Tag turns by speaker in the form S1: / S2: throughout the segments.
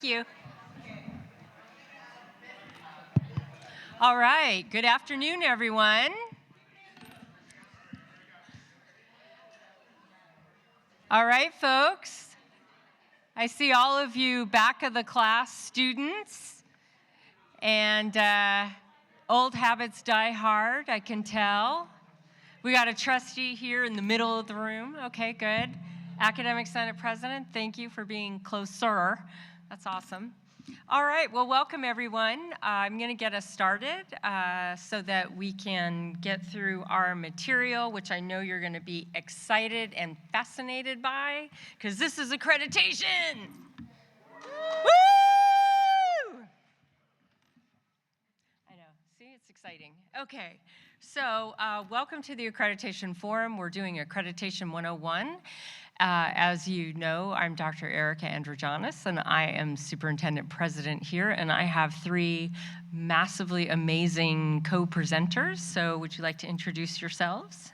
S1: You. All right, good afternoon, everyone. All right, folks. I see all of you back of the class students, and old habits die hard, I can tell. We got a trustee here in the middle of the room. Okay, good. Academic Senate President, thank you for being closer. That's awesome. All right, well, welcome everyone. I'm going to get us started so that we can get through our material, which I know you're going to be excited and fascinated by, because this is accreditation. Woo! I know, see, it's exciting. Okay, so welcome to the Accreditation Forum. We're doing Accreditation 101. As you know, I'm Dr. Erica Androgenis, and I am Superintendent President here, and I have three massively amazing co-presenters. So would you like to introduce yourselves?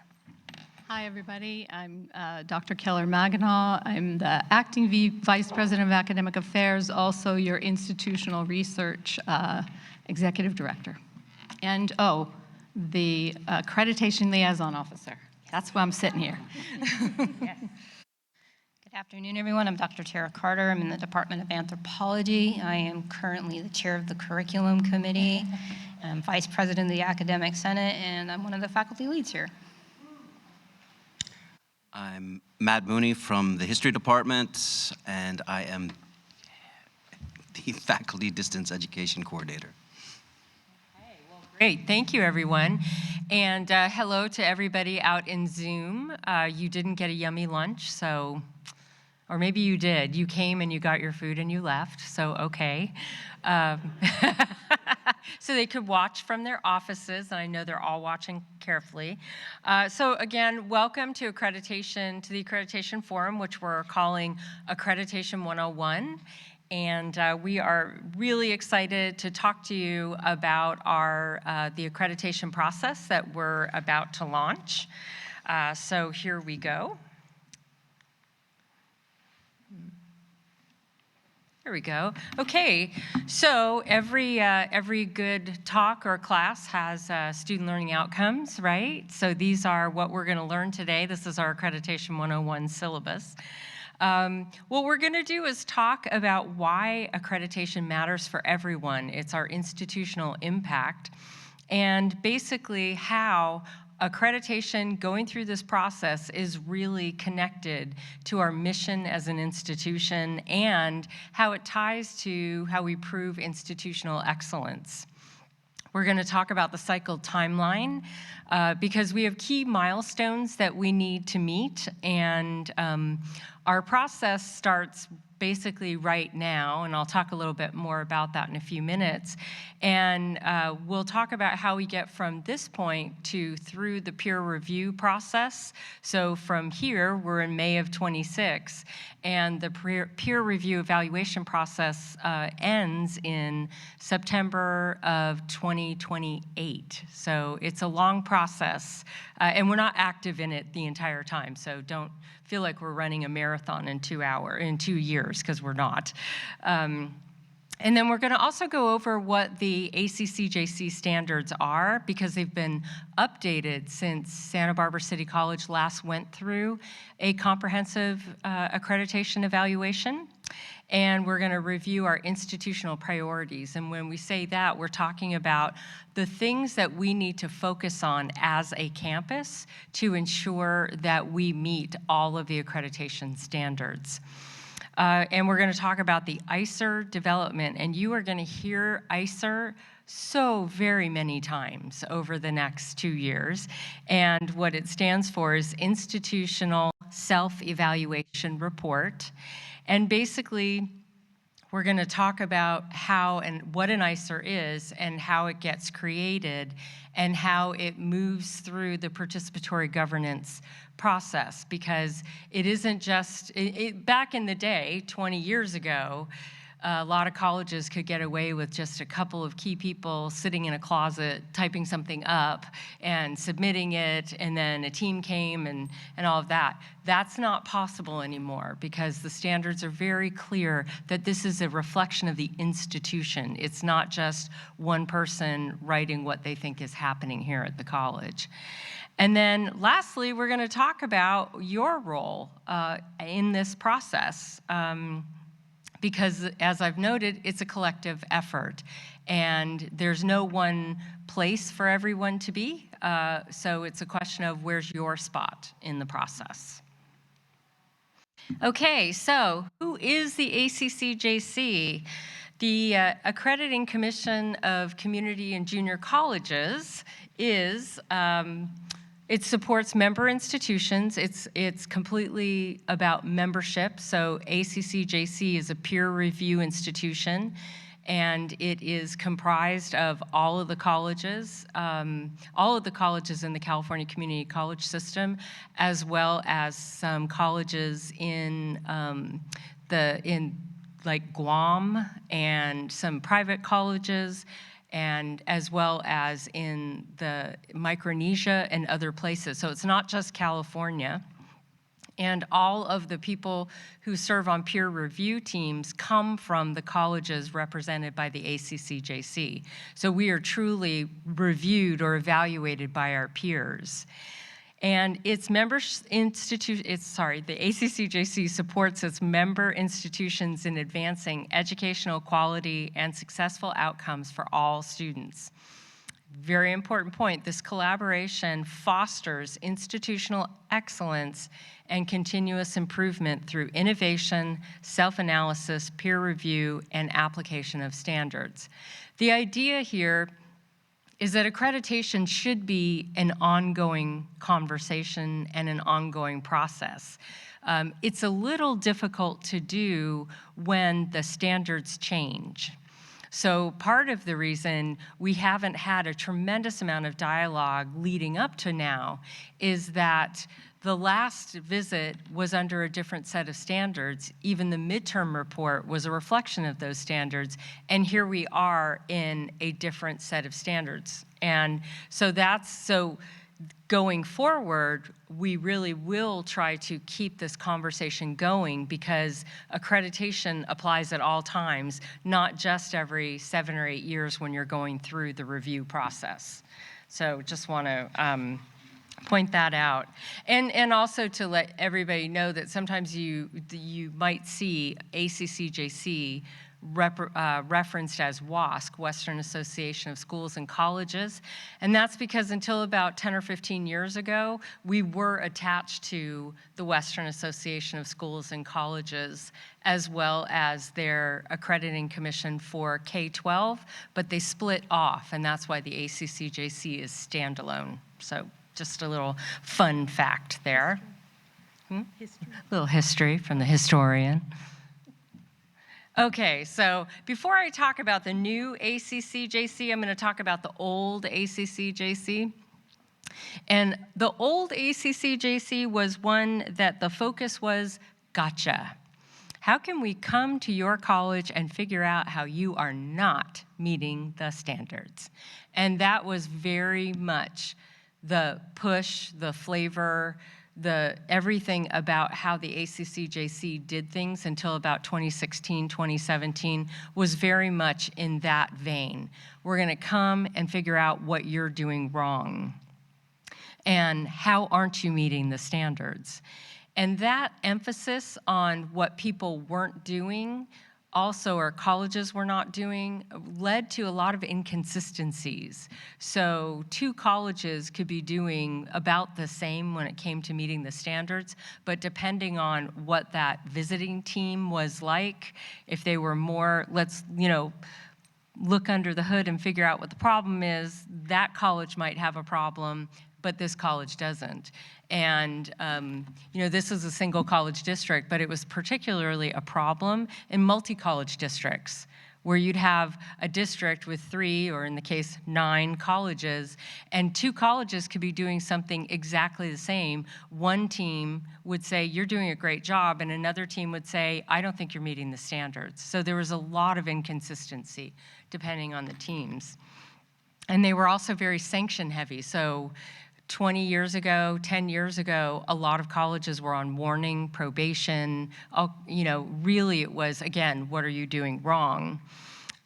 S2: Hi, everybody. I'm Dr. Keller Maganaw. I'm the Acting Vice President of Academic Affairs, also your Institutional Research Executive Director. And, the Accreditation Liaison Officer. That's why I'm sitting here.
S3: Yes. Good afternoon, everyone. I'm Dr. Tara Carter. I'm in the Department of Anthropology. I am currently the chair of the Curriculum Committee. I'm Vice President of the Academic Senate, and I'm one of the faculty leads here.
S4: I'm Matt Mooney from the History Department, and I am the Faculty Distance Education Coordinator.
S1: Great, thank you everyone. And hello to everybody out in Zoom. You didn't get a yummy lunch, so, or maybe you did. You came and you got your food and you left, so okay. So they could watch from their offices, and I know they're all watching carefully. So again, welcome to the Accreditation Forum, which we're calling Accreditation 101. And we are really excited to talk to you about the accreditation process that we're about to launch. So here we go. There we go. Okay, so every good talk or class has student learning outcomes, right? So these are what we're going to learn today. This is our Accreditation 101 syllabus. What we're going to do is talk about why accreditation matters for everyone. It's our institutional impact, and basically how accreditation going through this process is really connected to our mission as an institution and how it ties to how we prove institutional excellence. We're going to talk about the cycle timeline because we have key milestones that we need to meet, and our process starts basically right now, and I'll talk a little bit more about that in a few minutes. And we'll talk about how we get from this point through the peer review process. So from here, we're in May of 26, and the peer review evaluation process ends in September of 2028. So it's a long process, and we're not active in it the entire time, so don't feel like we're running a marathon in 2 years, because we're not. And then we're going to also go over what the ACCJC standards are, because they've been updated since Santa Barbara City College last went through a comprehensive accreditation evaluation. And we're going to review our institutional priorities. And when we say that, we're talking about the things that we need to focus on as a campus to ensure that we meet all of the accreditation standards. And we're going to talk about the ICER development, and you are going to hear ICER so very many times over the next 2 years. And what it stands for is Institutional Self-Evaluation Report. And basically, we're going to talk about how and what an ICER is and how it gets created and how it moves through the participatory governance process, because it isn't just, back in the day, 20 years ago, a lot of colleges could get away with just a couple of key people sitting in a closet, typing something up and submitting it, and then a team came and all of that. That's not possible anymore because the standards are very clear that this is a reflection of the institution. It's not just one person writing what they think is happening here at the college. And then lastly, we're going to talk about your role in this process. Because as I've noted, it's a collective effort. And there's no one place for everyone to be. So it's a question of where's your spot in the process. Okay, so who is the ACCJC? The Accrediting Commission of Community and Junior Colleges is it supports member institutions. It's completely about membership. So ACCJC is a peer review institution, and it is comprised of all of the colleges in the California Community College System, as well as some colleges in like Guam and some private colleges, and as well as in the Micronesia and other places. So it's not just California. And all of the people who serve on peer review teams come from the colleges represented by the ACCJC. So we are truly reviewed or evaluated by our peers. And its member the ACCJC supports its member institutions in advancing educational quality and successful outcomes for all students. Very important point, this collaboration fosters institutional excellence and continuous improvement through innovation, self-analysis, peer review, and application of standards. The idea here is that accreditation should be an ongoing conversation and an ongoing process. It's a little difficult to do when the standards change. So part of the reason we haven't had a tremendous amount of dialogue leading up to now is that the last visit was under a different set of standards. Even the midterm report was a reflection of those standards, and here we are in a different set of standards. And so going forward, we really will try to keep this conversation going because accreditation applies at all times, not just every 7 or 8 years when you're going through the review process. So just want to point that out. And also to let everybody know that sometimes you might see ACCJC referenced as WASC, Western Association of Schools and Colleges. And that's because until about 10 or 15 years ago, we were attached to the Western Association of Schools and Colleges, as well as their accrediting commission for K-12, but they split off, and that's why the ACCJC is standalone. So just a little fun fact there. History. A little history from the historian. Okay, so before I talk about the new ACCJC, I'm going to talk about the old ACCJC. And the old ACCJC was one that the focus was gotcha. How can we come to your college and figure out how you are not meeting the standards? And that was very much the push, the flavor, everything about how the ACCJC did things until about 2016, 2017 was very much in that vein. We're going to come and figure out what you're doing wrong and how aren't you meeting the standards. And that emphasis on what people weren't doing, also or colleges were not doing, led to a lot of inconsistencies. So 2 colleges could be doing about the same when it came to meeting the standards, but depending on what that visiting team was like, if they were more, let's, look under the hood and figure out what the problem is, that college might have a problem, but this college doesn't. And this is a single college district, but it was particularly a problem in multi-college districts where you'd have a district with 3, or in the case, 9 colleges, and 2 colleges could be doing something exactly the same. One team would say, you're doing a great job, and another team would say, I don't think you're meeting the standards. So there was a lot of inconsistency depending on the teams. And they were also very sanction heavy. So 20 years ago, 10 years ago, a lot of colleges were on warning, probation. Really it was, again, what are you doing wrong?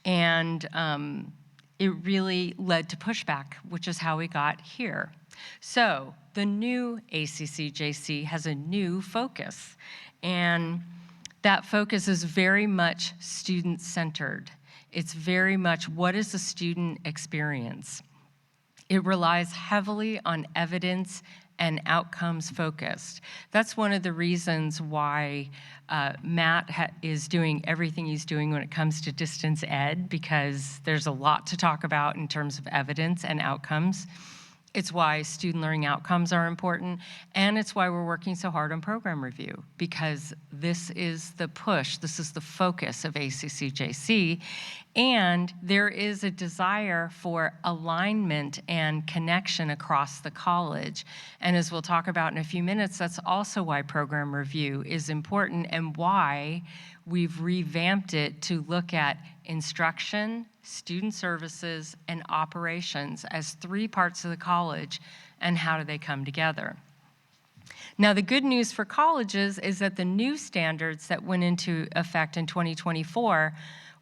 S1: And it really led to pushback, which is how we got here. So the new ACCJC has a new focus. And that focus is very much student-centered. It's very much, what is the student experience? It relies heavily on evidence and outcomes focused. That's one of the reasons why Matt is doing everything he's doing when it comes to distance ed, because there's a lot to talk about in terms of evidence and outcomes. It's why student learning outcomes are important, and it's why we're working so hard on program review, because this is the push, this is the focus of ACCJC, and there is a desire for alignment and connection across the college. And as we'll talk about in a few minutes, that's also why program review is important and why we've revamped it to look at instruction, student services, and operations as 3 parts of the college, and how do they come together. Now, the good news for colleges is that the new standards that went into effect in 2024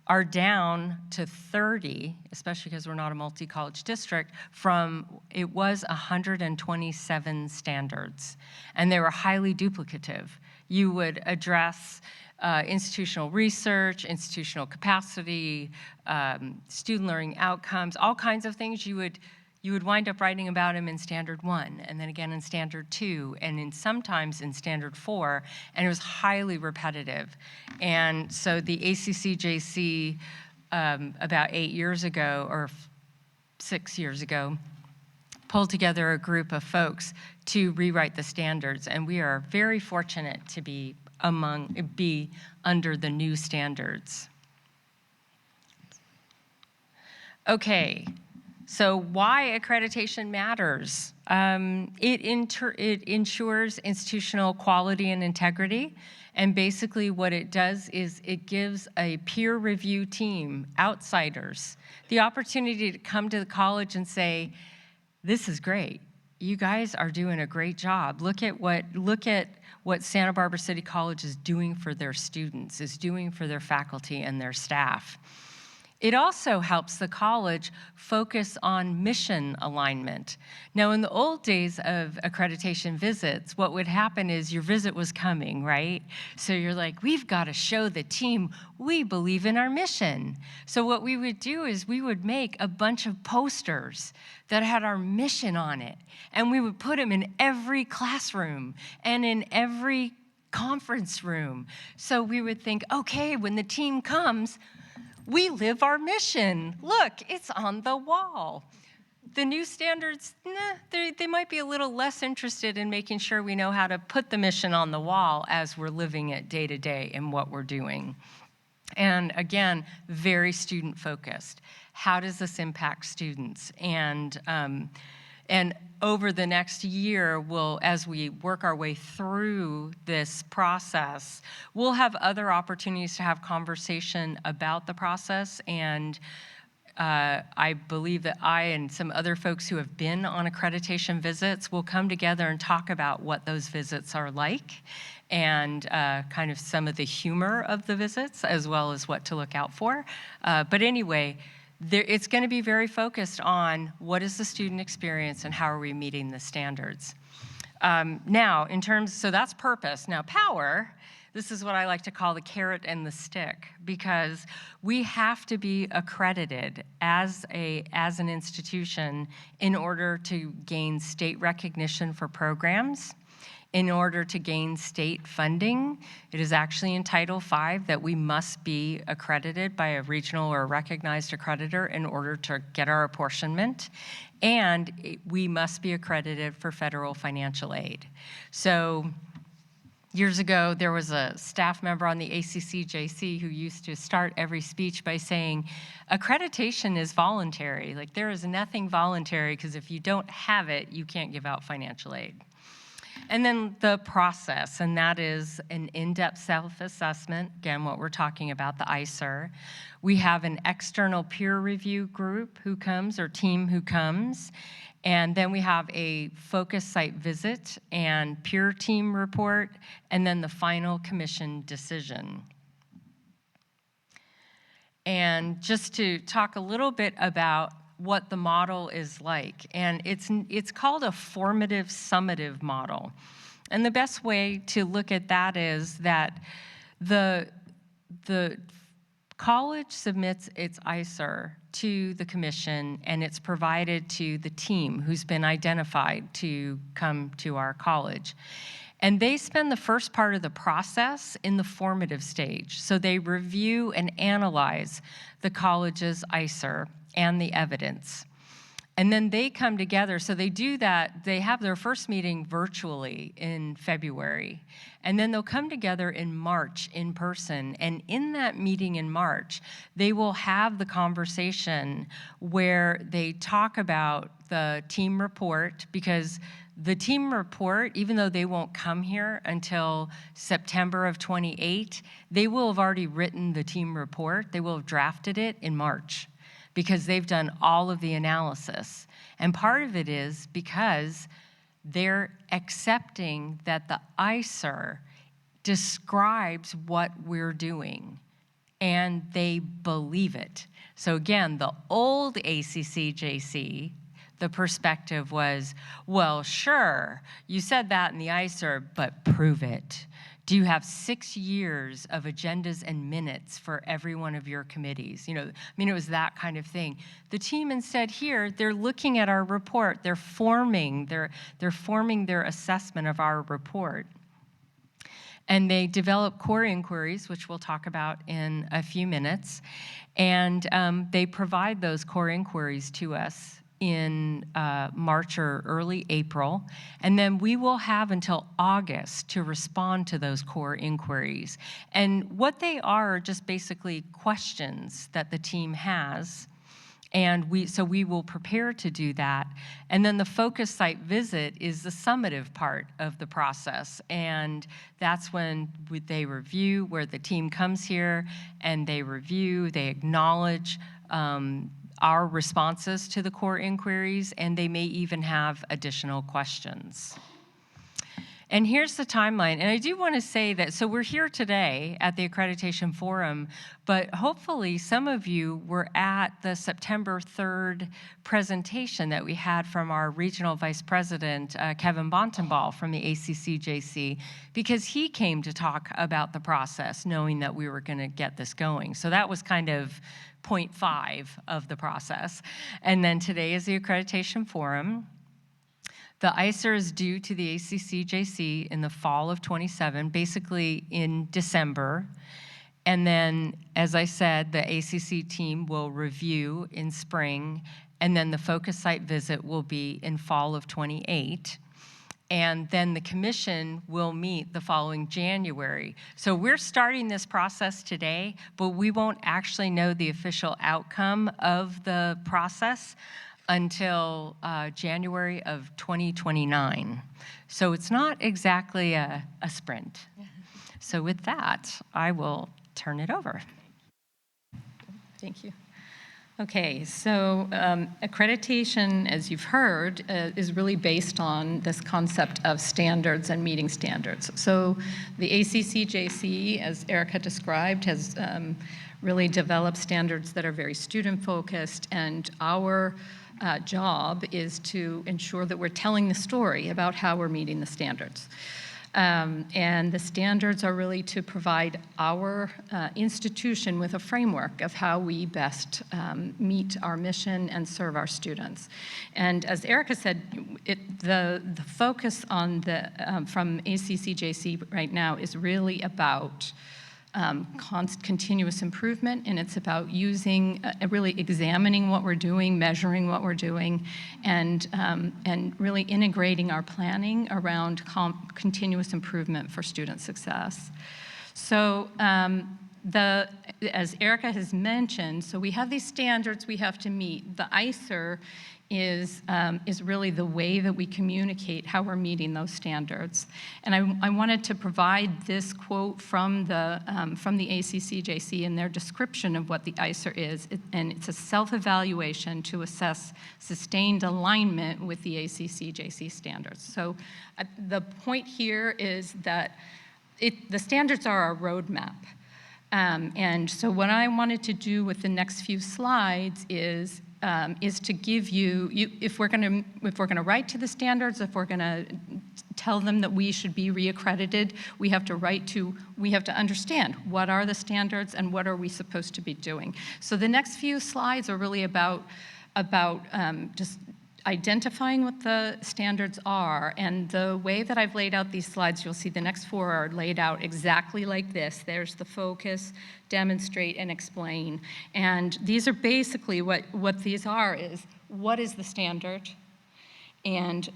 S1: are down to 30, especially because we're not a multi-college district, from it was 127 standards, and they were highly duplicative. You would address institutional research, institutional capacity, student learning outcomes, all kinds of things. You would wind up writing about them in Standard 1, and then again in Standard 2, and sometimes in Standard 4, and it was highly repetitive. And so the ACCJC, about 8 years ago, or 6 years ago, pulled together a group of folks to rewrite the standards, and we are very fortunate to be under the new standards. Okay, so why accreditation matters. It ensures institutional quality and integrity, and basically what it does is it gives a peer review team, outsiders, the opportunity to come to the college and say, this is great. You guys are doing a great job. Look at what Santa Barbara City College is doing for their students, is doing for their faculty and their staff. It also helps the college focus on mission alignment. Now, in the old days of accreditation visits, what would happen is your visit was coming, right? So you're like, we've got to show the team we believe in our mission. So what we would do is we would make a bunch of posters that had our mission on it, and we would put them in every classroom and in every conference room. So we would think, okay, when the team comes, we live our mission. Look, it's on the wall. The new standards, they might be a little less interested in making sure we know how to put the mission on the wall as we're living it day to day in what we're doing. And again, very student focused. How does this impact students? And over the next year, as we work our way through this process, we'll have other opportunities to have conversation about the process. And I believe that I and some other folks who have been on accreditation visits will come together and talk about what those visits are like, and kind of some of the humor of the visits, as well as what to look out for. But anyway, it's going to be very focused on what is the student experience and how are we meeting the standards. Now, so that's purpose. Now, power, this is what I like to call the carrot and the stick, because we have to be accredited as an institution in order to gain state recognition for programs. In order to gain state funding, it is actually in Title V that we must be accredited by a regional or recognized accreditor in order to get our apportionment, and we must be accredited for federal financial aid. So Years ago, there was a staff member on the ACCJC who used to start every speech by saying, accreditation is voluntary. Like, there is nothing voluntary, because if you don't have it, you can't give out financial aid. And then the process, and that is an in-depth self-assessment, again, what we're talking about, the ICER. We have an external peer review group who comes, or team who comes, and then we have a focus site visit and peer team report, and then the final commission decision. And just to talk a little bit about what the model is like, and it's called a formative summative model. And the best way to look at that is that the college submits its ICER to the commission, and it's provided to the team who's been identified to come to our college. And they spend the first part of the process in the formative stage. So they review and analyze the college's ICER and the evidence. And then they come together, so they do that, they have their first meeting virtually in February, and then they'll come together in March in person, and in that meeting in March, they will have the conversation where they talk about the team report, because the team report, even though they won't come here until September of 28, they will have already written the team report, they will have drafted it in March, because they've done all of the analysis. And part of it is because they're accepting that the ICER describes what we're doing, and they believe it. So again, the old ACCJC, the perspective was, well, sure, you said that in the ICER, but prove it. Do you have 6 years of agendas and minutes for every one of your committees? You know, I mean, it was that kind of thing. The team instead here, they're looking at our report. They're forming their assessment of our report. And they develop core inquiries, which we'll talk about in a few minutes. And they provide those core inquiries to us in March or early April, and then we will have until August to respond to those core inquiries. And what they are just basically questions that the team has, and we will prepare to do that. And then the focus site visit is the summative part of the process, and that's when they review, where the team comes here and they review, they acknowledge our responses to the core inquiries, and they may even have additional questions. And here's the timeline. And I do want to say that, so we're here today at the Accreditation Forum, but hopefully some of you were at the September 3rd presentation that we had from our Regional Vice President, Kevin Bontenball from the ACCJC, because he came to talk about the process, knowing that we were going to get this going. So that was kind of point 5 of the process. And then today is the Accreditation Forum. The ICER is due to the ACCJC in the fall of 27, basically in December. And then, as I said, the ACC team will review in spring, and then the focus site visit will be in fall of 28. And then the commission will meet the following January. So we're starting this process today, but we won't actually know the official outcome of the process until January of 2029. So it's not exactly a sprint. So with that, I will turn it over.
S2: Thank you. Okay, so accreditation, as you've heard, is really based on this concept of standards and meeting standards. So the ACCJC, as Erica described, has really developed standards that are very student-focused, and our job is to ensure that we're telling the story about how we're meeting the standards. And the standards are really to provide our institution with a framework of how we best meet our mission and serve our students. And as Erica said, the focus on from ACCJC right now is really about continuous improvement, and it's about using, really examining what we're doing, measuring what we're doing, and really integrating our planning around continuous improvement for student success. So as Erica has mentioned, so we have these standards we have to meet. The ICER is really the way that we communicate how we're meeting those standards. And I wanted to provide this quote from the ACCJC in their description of what the ICER is, and it's a self-evaluation to assess sustained alignment with the ACCJC standards. So the point here is that the standards are our roadmap. And so what I wanted to do with the next few slides is to give you, if we're going to write to the standards, if we're going to tell them that we should be reaccredited, we have to understand what are the standards and what are we supposed to be doing. So the next few slides are really about just identifying what the standards are, and the way that I've laid out these slides, you'll see the next four are laid out exactly like this. There's the focus, demonstrate, and explain. And these are basically what these are is, what is the standard? And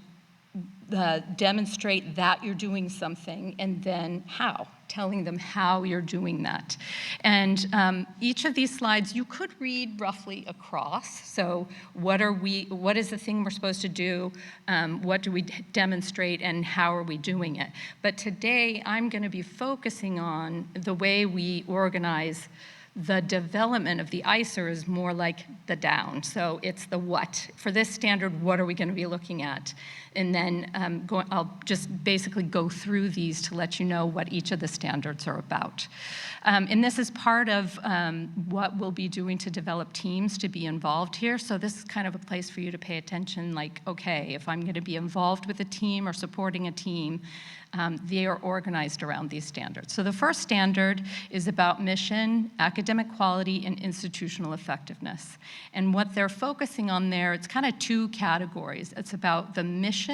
S2: demonstrate that you're doing something, and then how, telling them how you're doing that. And each of these slides you could read roughly across. So what is the thing we're supposed to do? What do we demonstrate, and how are we doing it? But today I'm going to be focusing on the way we organize. The development of the ICER is more like the down. So it's the what. For this standard, what are we going to be looking at? And then I'll just basically go through these to let you know what each of the standards are about. And this is part of what we'll be doing to develop teams to be involved here. So this is kind of a place for you to pay attention, like, okay, if I'm going to be involved with a team or supporting a team, they are organized around these standards. So the first standard is about mission, academic quality, and institutional effectiveness. And what they're focusing on there, it's kind of two categories. It's about the mission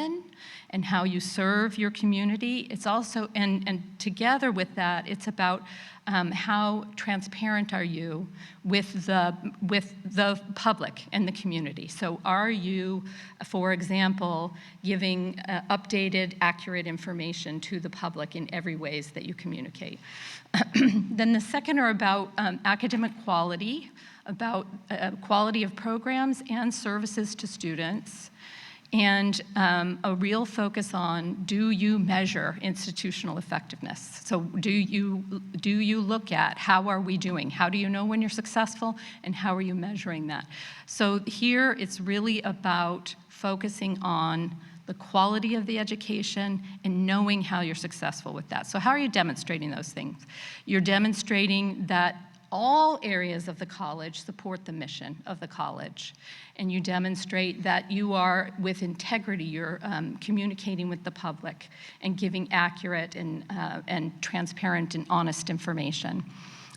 S2: and how you serve your community. It's also, and together with that, it's about how transparent are you with the public and the community. So are you, for example, giving updated, accurate information to the public in every ways that you communicate? Then the second are about academic quality, about quality of programs and services to students, and a real focus on, do you measure institutional effectiveness? So do you look at, how are we doing? How do you know when you're successful, and how are you measuring that? So here it's really about focusing on the quality of the education and knowing how you're successful with that. So how are you demonstrating those things? You're demonstrating that all areas of the college support the mission of the college, and you demonstrate that you are, with integrity, you're communicating with the public and giving accurate and transparent and honest information.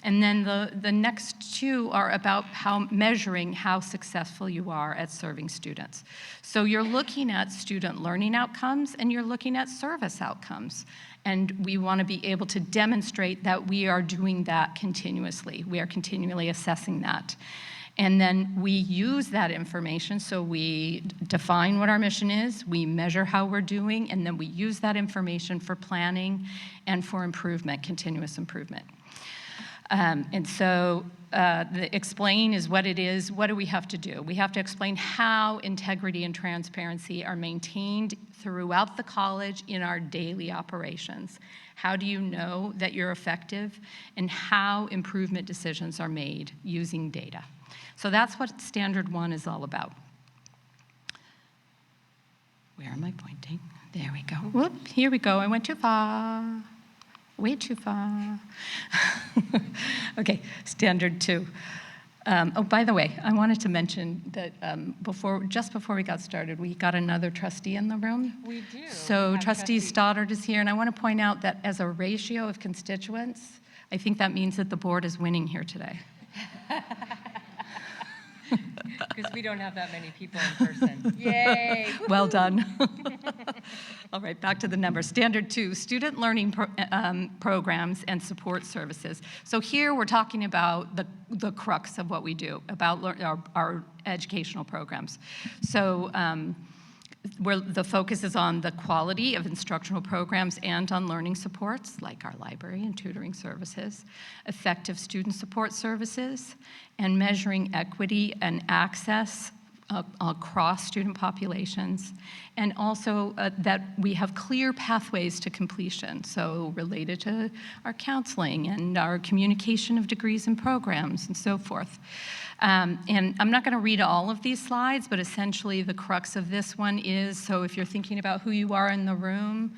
S2: And then the next two are about measuring how successful you are at serving students. So you're looking at student learning outcomes, and you're looking at service outcomes. And we want to be able to demonstrate that we are doing that continuously. We are continually assessing that. And then we use that information, so we define what our mission is, we measure how we're doing, and then we use that information for planning and for improvement, continuous improvement. And so the explain is what it is. What do we have to do? We have to explain how integrity and transparency are maintained throughout the college in our daily operations. How do you know that you're effective, and how improvement decisions are made using data? So that's what Standard 1 is all about. Where am I pointing? There we go. Whoop, here we go. I went too far. Way too far. Okay, Standard 2. Oh, by the way, I wanted to mention that just before we got started, we got another trustee in the room.
S1: We do.
S2: So Trustee Stoddard is here, and I want to point out that as a ratio of constituents, I think that means that the board is winning here today.
S1: Because we don't have that many people in person. Yay!
S2: Well done. All right, back to the numbers. Standard 2, student learning programs and support services. So here we're talking about the crux of what we do, about our educational programs. So where the focus is on the quality of instructional programs and on learning supports, like our library and tutoring services, effective student support services, and measuring equity and access across student populations, and also that we have clear pathways to completion, so related to our counseling and our communication of degrees and programs and so forth. And I'm not going to read all of these slides, but essentially the crux of this one is, so if you're thinking about who you are in the room,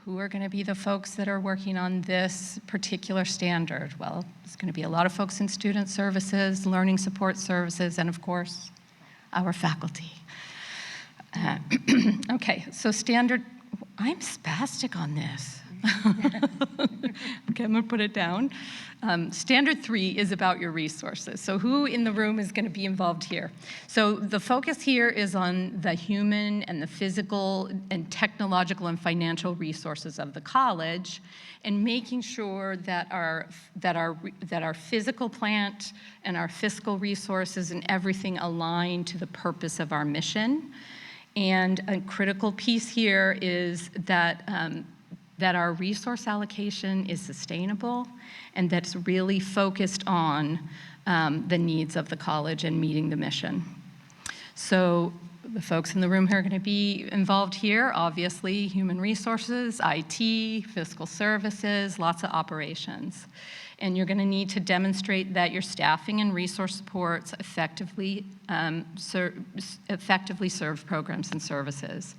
S2: who are going to be the folks that are working on this particular standard? Well, it's going to be a lot of folks in student services, learning support services, and of course, our faculty. Okay, so standard, I'm spastic on this. Okay, I'm gonna put it down. Standard 3 is about your resources. So who in the room is gonna be involved here? So the focus here is on the human and the physical and technological and financial resources of the college, and making sure that our physical plant and our fiscal resources and everything align to the purpose of our mission. And a critical piece here is that that our resource allocation is sustainable and that's really focused on the needs of the college and meeting the mission. So the folks in the room who are going to be involved here, obviously, human resources, IT, fiscal services, lots of operations. And you're going to need to demonstrate that your staffing and resource supports effectively serve programs and services.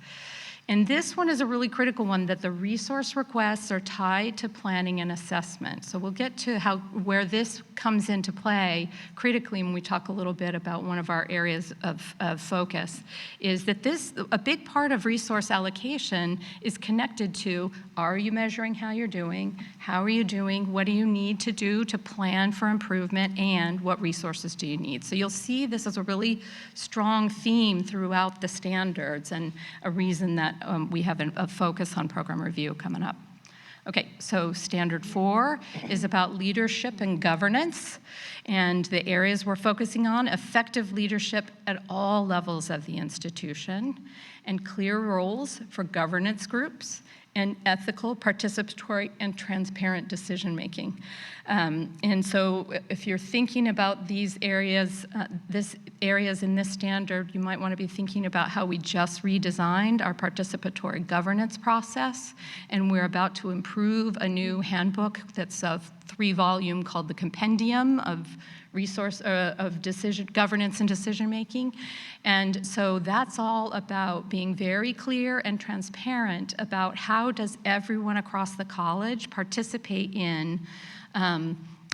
S2: And this one is a really critical one, that the resource requests are tied to planning and assessment. So we'll get to where this comes into play critically when we talk a little bit about one of our areas of focus, is that a big part of resource allocation is connected to, are you measuring how you're doing? How are you doing? What do you need to do to plan for improvement? And what resources do you need? So you'll see this as a really strong theme throughout the standards, and a reason that we have a focus on program review coming up. Okay, so standard 4 is about leadership and governance, and the areas we're focusing on: effective leadership at all levels of the institution, and clear roles for governance groups, and ethical, participatory, and transparent decision-making. And so if you're thinking about these areas, in this standard, you might want to be thinking about how we just redesigned our participatory governance process, and we're about to improve a new handbook that's a 3-volume called the Compendium of Governance and Decision-Making. And so that's all about being very clear and transparent about how does everyone across the college participate in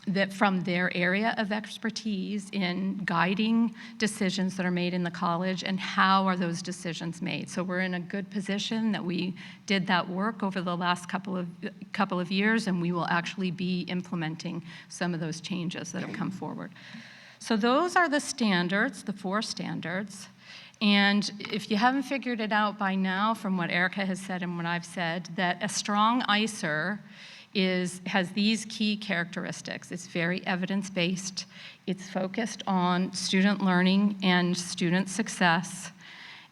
S2: that from their area of expertise in guiding decisions that are made in the college, and how are those decisions made. So we're in a good position that we did that work over the last couple of years, and we will actually be implementing some of those changes that have come forward. So those are the standards, the 4 standards. And if you haven't figured it out by now from what Erica has said and what I've said, that a strong ICER has these key characteristics. It's very evidence-based. It's focused on student learning and student success.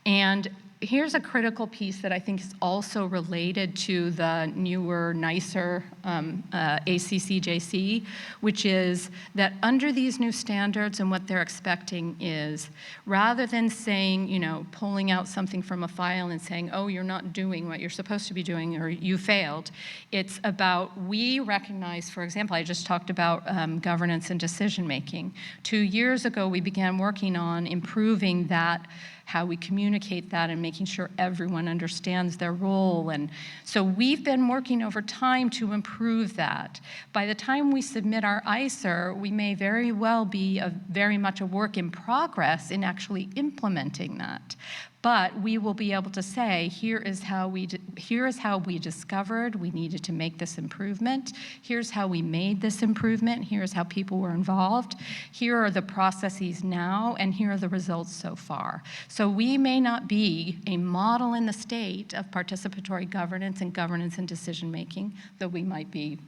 S2: And here's a critical piece that I think is also related to the newer, nicer ACCJC, which is that under these new standards, and what they're expecting is, rather than saying, pulling out something from a file and saying, oh, you're not doing what you're supposed to be doing, or you failed, it's about, we recognize, for example, I just talked about governance and decision-making. 2 years ago, we began working on improving that, how we communicate that, and making sure everyone understands their role. And so we've been working over time to improve that. By the time we submit our ICER, we may very well be very much a work in progress in actually implementing that. But we will be able to say, here is how we discovered we needed to make this improvement. Here's how we made this improvement. Here's how people were involved. Here are the processes now, and here are the results so far. So we may not be a model in the state of participatory governance and decision-making, though we might be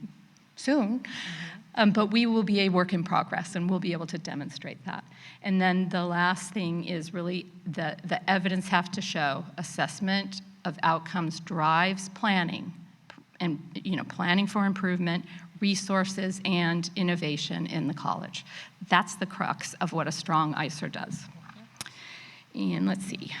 S2: soon, but we will be a work in progress, and we'll be able to demonstrate that. And then the last thing is really the evidence have to show assessment of outcomes drives planning, and planning for improvement, resources, and innovation in the college. That's the crux of what a strong ICER does. And let's see.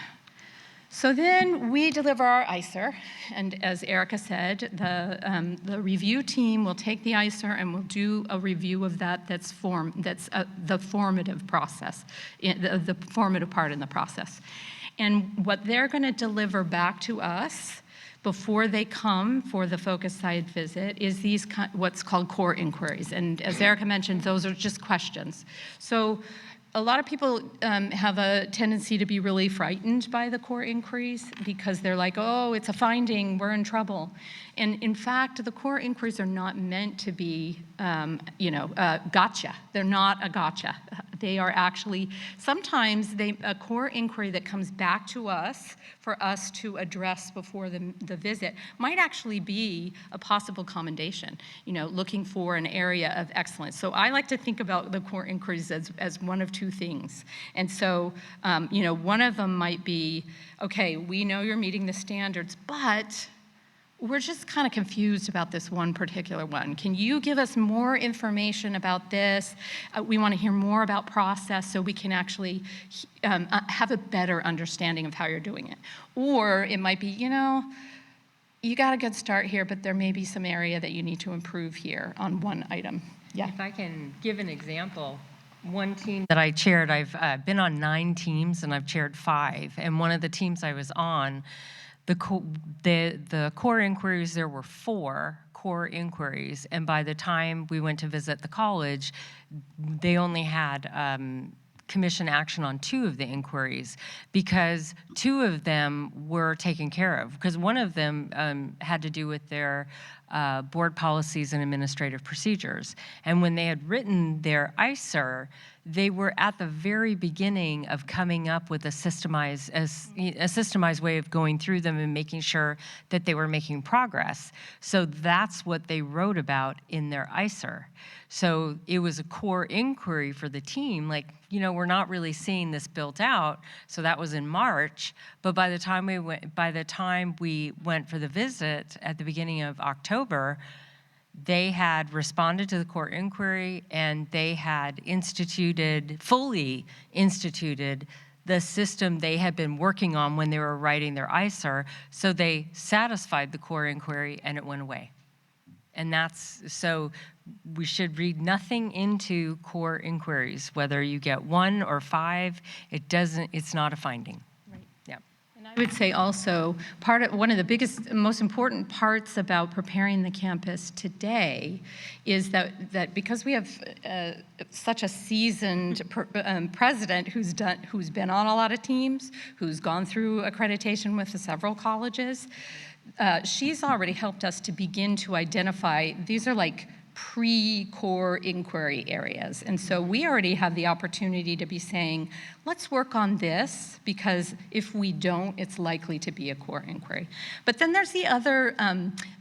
S2: So then we deliver our ICER, and as Erica said, the review team will take the ICER and will do a review of that that's the formative process, the formative part in the process. And what they're going to deliver back to us before they come for the focus site visit is these what's called core inquiries. And as Erica mentioned, those are just questions. So a lot of people have a tendency to be really frightened by the core inquiries because they're like, oh, it's a finding, we're in trouble. And in fact, the core inquiries are not meant to be, gotcha. They're not a gotcha. They are actually, sometimes a core inquiry that comes back to us for us to address before the visit might actually be a possible commendation, looking for an area of excellence. So I like to think about the core inquiries as one of two things. And so, one of them might be, okay, we know you're meeting the standards, but we're just kind of confused about this one particular one. Can you give us more information about this? We want to hear more about process so we can actually have a better understanding of how you're doing it. Or it might be, you got a good start here, but there may be some area that you need to improve here on one item. Yeah.
S1: If I can give an example, one team that I chaired, I've been on 9 teams and I've chaired 5. And one of the teams I was on, the core inquiries, there were 4 core inquiries, and by the time we went to visit the college, they only had commission action on 2 of the inquiries because 2 of them were taken care of, because one of them had to do with their board policies and administrative procedures. And when they had written their ICER, they were at the very beginning of coming up with a systemized way of going through them and making sure that they were making progress. So that's what they wrote about in their ICER. So it was a core inquiry for the team, like, we're not really seeing this built out. So that was in March, but by the time we went for the visit at the beginning of October, they had responded to the core inquiry and they had fully instituted the system they had been working on when they were writing their ICER. So they satisfied the core inquiry and it went away. And so we should read nothing into core inquiries, whether you get 1 or 5, it's not a finding.
S2: I would say also, one of the biggest, most important parts about preparing the campus today is that because we have such a seasoned president who's been on a lot of teams, who's gone through accreditation with several colleges, she's already helped us to begin to identify, these are like pre-core inquiry areas. And so we already have the opportunity to be saying, let's work on this, because if we don't, it's likely to be a core inquiry. But then there's the other,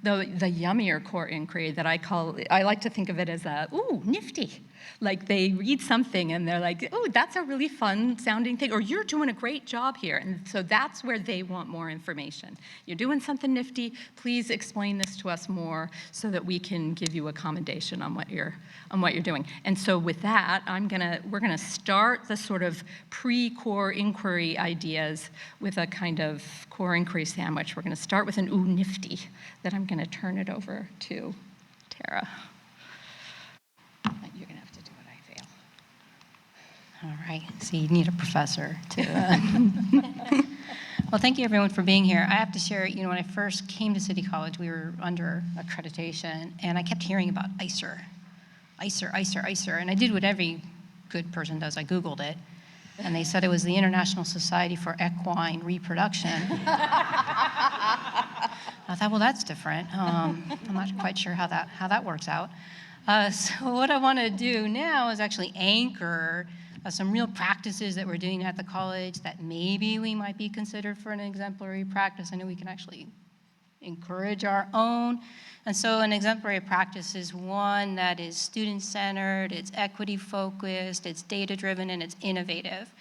S2: the yummier core inquiry that I like to think of it as ooh, nifty. Like they read something and they're like, oh, that's a really fun sounding thing, or you're doing a great job here. And so that's where they want more information. You're doing something nifty, please explain this to us more so that we can give you a commendation on what you're doing. And so with that, we're gonna start the sort of pre-core inquiry ideas with a kind of core inquiry sandwich. We're gonna start with an ooh, nifty, that I'm gonna turn it over to Tara. You're gonna have to do what I fail.
S3: All right, so you need a professor to. Well, thank you everyone for being here. I have to share, when I first came to City College, we were under accreditation, and I kept hearing about ICER, and I did what every good person does, I Googled it, and they said it was the International Society for Equine Reproduction. I thought, well, that's different. I'm not quite sure how that works out. So what I want to do now is actually anchor some real practices that we're doing at the college that maybe we might be considered for an exemplary practice. I know we can actually encourage our own. And so an exemplary practice is one that is student-centered, it's equity-focused, it's data-driven, and it's innovative.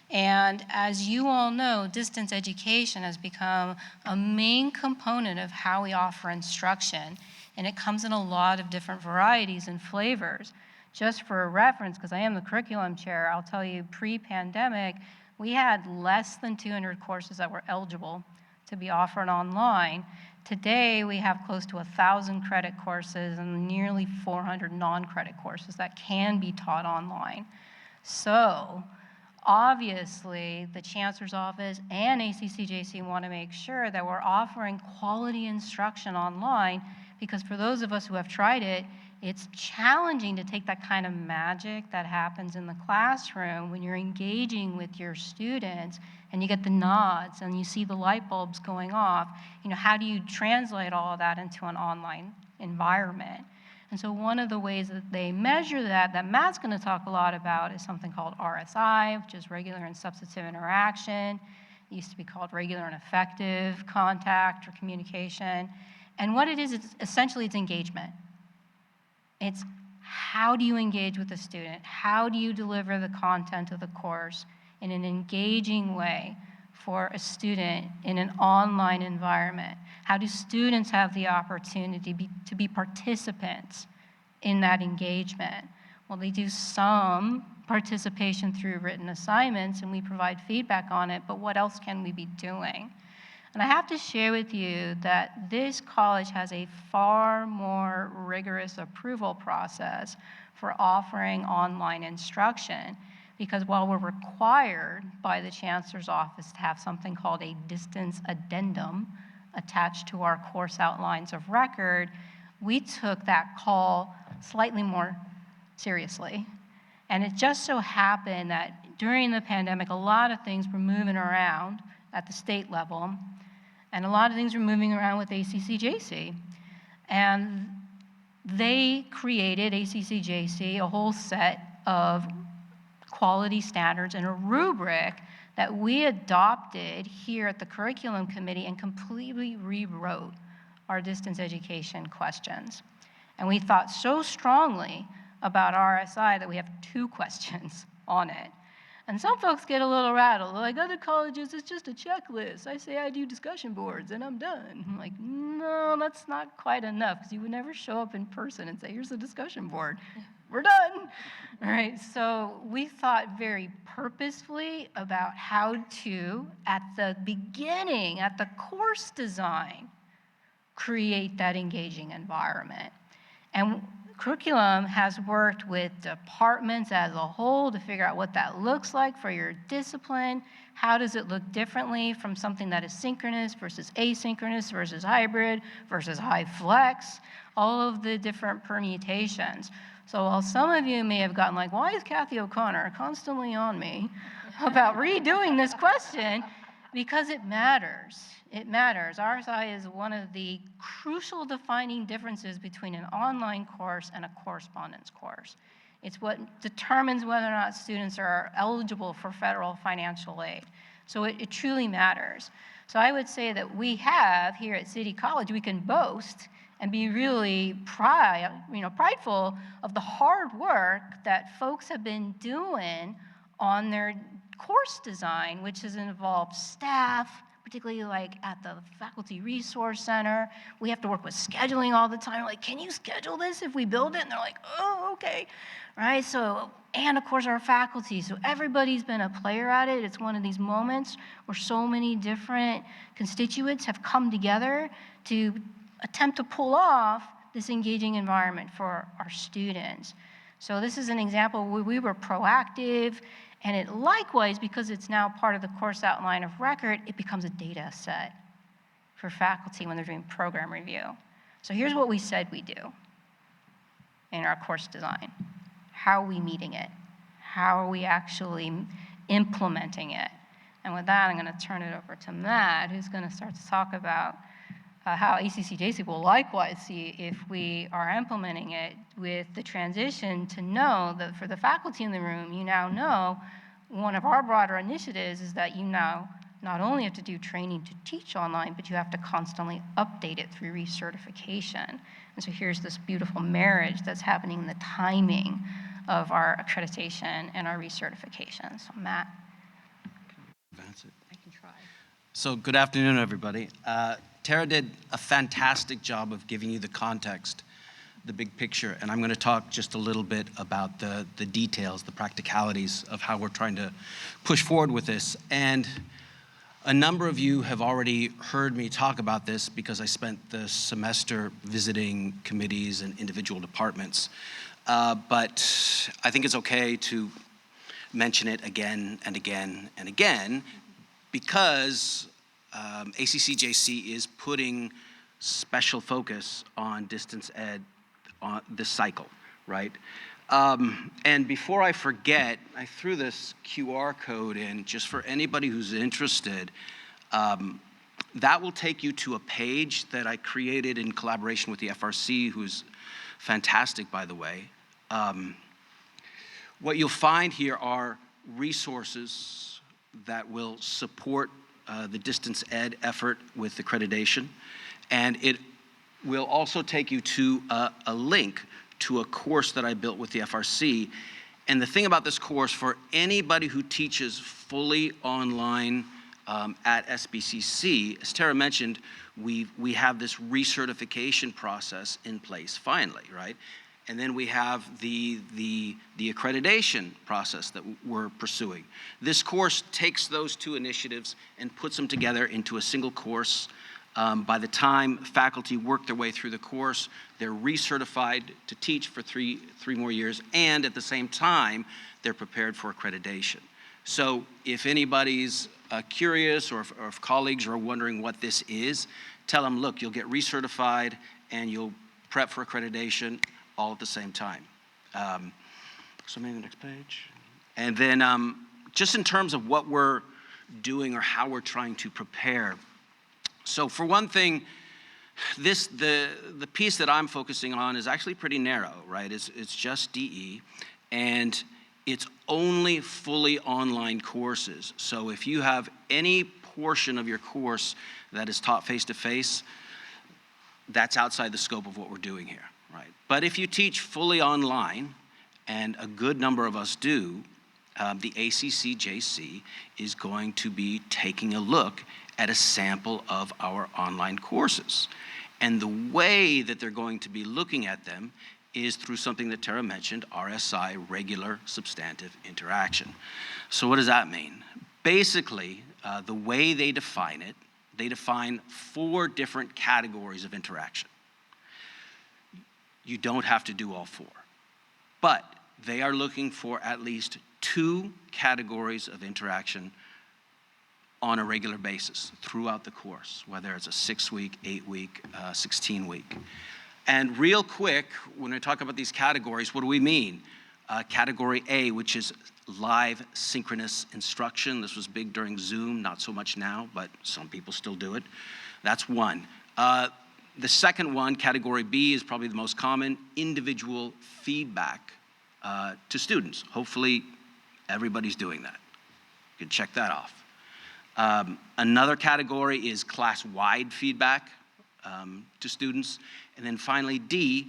S3: And as you all know, distance education has become a main component of how we offer instruction, and it comes in a lot of different varieties and flavors. Just for a reference, because I am the curriculum chair, I'll tell you, pre-pandemic, we had less than 200 courses that were eligible to be offered online. Today, we have close to 1,000 credit courses and nearly 400 non-credit courses that can be taught online. So, obviously, the Chancellor's Office and ACCJC want to make sure that we're offering quality instruction online, because for those of us who have tried it, it's challenging to take that kind of magic that happens in the classroom when you're engaging with your students and you get the nods and you see the light bulbs going off. You know, how do you translate all of that into an online environment? And so one of the ways that they measure that Matt's going to talk a lot about, is something called RSI, which is regular and substantive interaction. It used to be called regular and effective contact or communication. And what it is, it's essentially engagement. It's how do you engage with the student? How do you deliver the content of the course in an engaging way for a student in an online environment? How do students have the opportunity to be participants in that engagement? Well, they do some participation through written assignments, and we provide feedback on it, but what else can we be doing? And I have to share with you that this college has a far more rigorous approval process for offering online instruction, because while we're required by the Chancellor's Office to have something called a distance addendum attached to our course outlines of record, we took that call slightly more seriously. And it just so happened that during the pandemic, a lot of things were moving around at the state level, and a lot of things were moving around with ACCJC. And they created, ACCJC, a whole set of quality standards and a rubric that we adopted here at the curriculum committee and completely rewrote our distance education questions. And we thought so strongly about RSI that we have 2 questions on it. And some folks get a little rattled. Like, other colleges, it's just a checklist. I say I do discussion boards and I'm done. I'm like, no, that's not quite enough, because you would never show up in person and say, here's a discussion board. We're done. All right, so we thought very purposefully about how to, at the beginning, at the course design, create that engaging environment. And curriculum has worked with departments as a whole to figure out what that looks like for your discipline. How does it look differently from something that is synchronous versus asynchronous versus hybrid versus high flex, all of the different permutations. So while some of you may have gotten like, why is Kathy O'Connor constantly on me about redoing this question? Because it matters. It matters. RSI is one of the crucial defining differences between an online course and a correspondence course. It's what determines whether or not students are eligible for federal financial aid. So it truly matters. So I would say that we have here at City College, we can boast and be really prideful of the hard work that folks have been doing on their course design, which has involved staff, particularly like at the Faculty Resource Center. We have to work with scheduling all the time. Like, can you schedule this if we build it? And they're like, oh, okay, right? So, and of course our faculty. So everybody's been a player at it. It's one of these moments where so many different constituents have come together to attempt to pull off this engaging environment for our students. So this is an example where we were proactive. And it likewise, because it's now part of the course outline of record, it becomes a data set for faculty when they're doing program review. So here's what we said we do in our course design. How are we meeting it? How are we actually implementing it? And with that, I'm going to turn it over to Matt, who's going to start to talk about how ACCJC will likewise see if we are implementing it with the transition to know that for the faculty in the room, you now know one of our broader initiatives is that you now not only have to do training to teach online, but you have to constantly update it through recertification. And so here's this beautiful marriage that's happening in the timing of our accreditation and our recertification. So Matt.
S4: Advance it.
S3: I can try.
S4: So good afternoon, everybody. Tara did a fantastic job of giving you the context, the big picture, and I'm going to talk just a little bit about the details, the practicalities of how we're trying to push forward with this. And a number of you have already heard me talk about this because I spent the semester visiting committees and individual departments. But I think it's okay to mention it again and again and again because ACCJC is putting special focus on distance ed on this cycle, right? And before I forget, I threw this QR code in just for anybody who's interested. That will take you to a page that I created in collaboration with the FRC, who's fantastic, by the way. What you'll find here are resources that will support the distance ed effort with accreditation. And it will also take you to a link to a course that I built with the FRC. And the thing about this course, for anybody who teaches fully online at SBCC, as Tara mentioned, we have this recertification process in place finally, right? And then we have the accreditation process that we're pursuing. This course takes those two initiatives and puts them together into a single course. By the time faculty work their way through the course, they're recertified to teach for three more years, and at the same time, they're prepared for accreditation. So if anybody's curious or if colleagues are wondering what this is, tell them, look, you'll get recertified and you'll prep for accreditation all at the same time. So maybe the next page. And then just in terms of what we're doing or how we're trying to prepare. So for one thing, the piece that I'm focusing on is actually pretty narrow, right? It's just DE, and it's only fully online courses. So if you have any portion of your course that is taught face-to-face, that's outside the scope of what we're doing here, right? But if you teach fully online, and a good number of us do, the ACCJC is going to be taking a look at a sample of our online courses. And the way that they're going to be looking at them is through something that Tara mentioned, RSI, regular substantive interaction. So what does that mean? Basically, the way they define it, they define 4 different categories of interaction. You don't have to do all 4, but they are looking for at least 2 categories of interaction on a regular basis throughout the course, whether it's a 6-week, 8-week, 16-week. And real quick, when I talk about these categories, what do we mean? Category A, which is live synchronous instruction. This was big during Zoom, not so much now, but some people still do it. That's one. The second one, category B, is probably the most common, individual feedback to students. Hopefully, everybody's doing that. You can check that off. Another category is class-wide feedback to students. And then finally, D,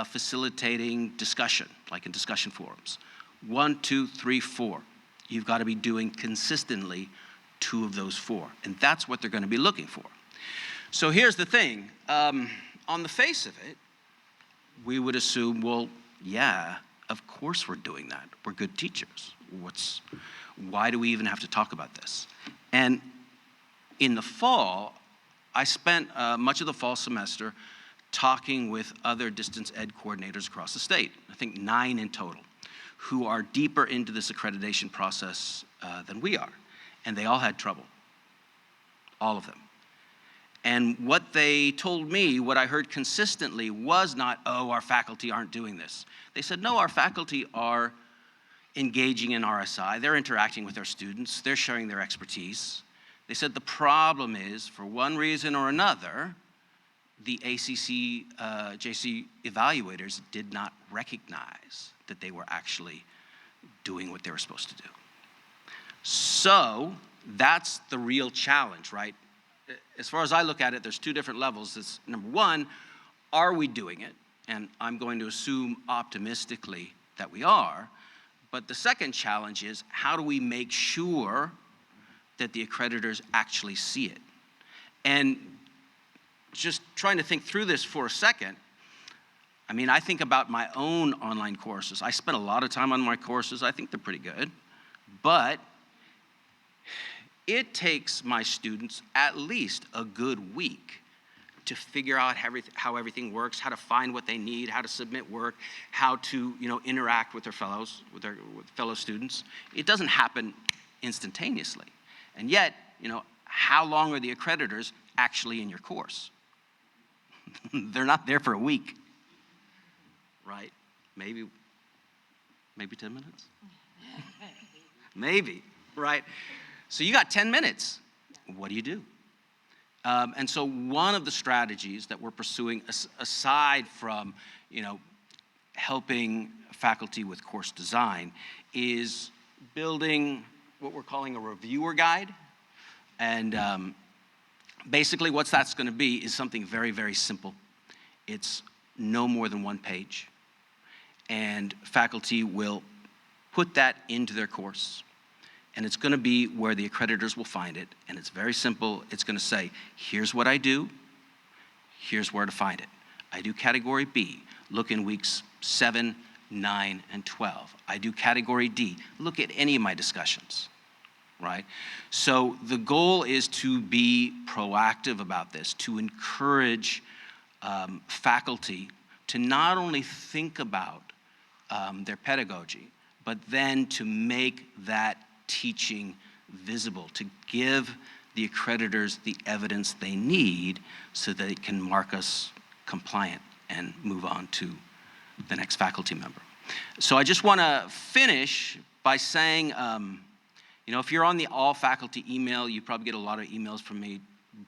S4: facilitating discussion, like in discussion forums. 1, 2, 3, 4. You've got to be doing consistently 2 of those 4. And that's what they're going to be looking for. So here's the thing. On the face of it, we would assume, well, yeah, of course we're doing that. We're good teachers. Why do we even have to talk about this? And in the fall, I spent much of the fall semester talking with other distance ed coordinators across the state, I think 9 in total, who are deeper into this accreditation process than we are. And they all had trouble, all of them. And what they told me, what I heard consistently was not, oh, our faculty aren't doing this. They said, no, our faculty are engaging in RSI, they're interacting with their students, they're sharing their expertise. They said the problem is, for one reason or another, the ACC JC evaluators did not recognize that they were actually doing what they were supposed to do. So that's the real challenge, right? As far as I look at it, there's two different levels. It's number one, are we doing it? And I'm going to assume optimistically that we are. But the second challenge is, how do we make sure that the accreditors actually see it? And just trying to think through this for a second, I mean, I think about my own online courses. I spend a lot of time on my courses. I think they're pretty good. But it takes my students at least a good week to figure out how everything works, how to find what they need, how to submit work, how to interact with their with fellow students. It doesn't happen instantaneously. And yet, how long are the accreditors actually in your course? They're not there for a week, right? Maybe 10 minutes? Maybe, right? So you got 10 minutes. What do you do? And so one of the strategies that we're pursuing, aside from, helping faculty with course design, is building what we're calling a reviewer guide. And basically what that's going to be is something very, very simple. It's no more than 1 page. And faculty will put that into their course. And it's going to be where the accreditors will find it. And it's very simple. It's going to say, here's what I do. Here's where to find it. I do category B. Look in weeks 7, 9, and 12. I do category D. Look at any of my discussions, right? So the goal is to be proactive about this, to encourage faculty to not only think about their pedagogy, but then to make that teaching visible, to give the accreditors the evidence they need so that they can mark us compliant and move on to the next faculty member. So I just want to finish by saying, if you're on the all faculty email, you probably get a lot of emails from me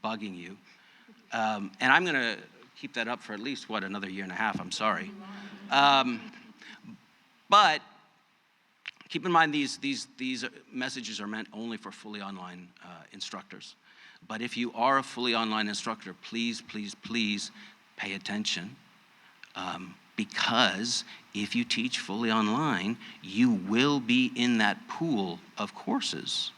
S4: bugging you. And I'm going to keep that up for at least, another year and a half, I'm sorry. But keep in mind, these messages are meant only for fully online instructors. But if you are a fully online instructor, please, please, please pay attention. Because if you teach fully online, you will be in that pool of courses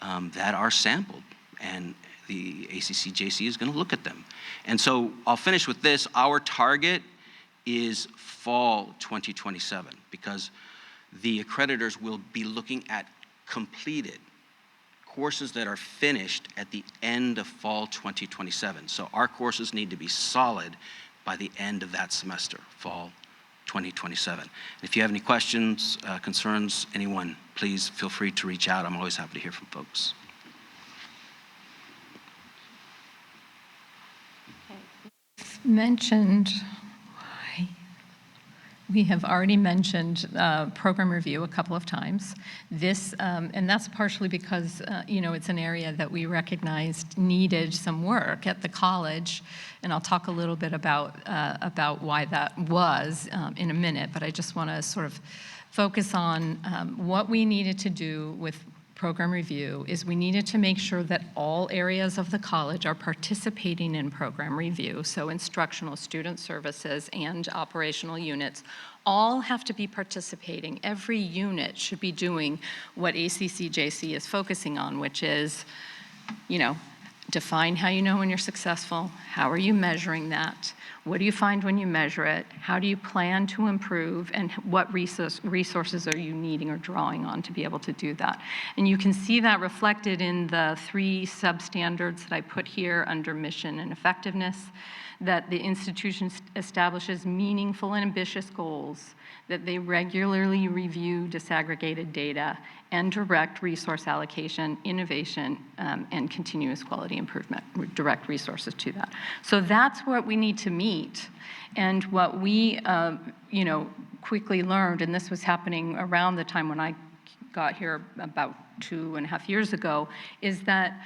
S4: that are sampled. And the ACC-JC is going to look at them. And so I'll finish with this. Our target is fall 2027, because the accreditors will be looking at completed courses that are finished at the end of fall 2027. So our courses need to be solid by the end of that semester, fall 2027. And if you have any questions, concerns, anyone, please feel free to reach out. I'm always happy to hear from folks.
S2: We have already mentioned program review a couple of times. This, and that's partially because, it's an area that we recognized needed some work at the college, and I'll talk a little bit about why that was in a minute, but I just want to sort of focus on what we needed to do with program review is we needed to make sure that all areas of the college are participating in program review. So instructional, student services, and operational units all have to be participating. Every unit should be doing what ACC-JC is focusing on, which is, define how you know when you're successful. How are you measuring that? What do you find when you measure it? How do you plan to improve? And what resources are you needing or drawing on to be able to do that? And you can see that reflected in the 3 substandards that I put here under mission and effectiveness, that the institution establishes meaningful and ambitious goals, that they regularly review disaggregated data, and direct resource allocation, innovation, and continuous quality improvement, direct resources to that. So that's what we need to meet. And what we, quickly learned, and this was happening around the time when I got here about 2.5 years ago, is that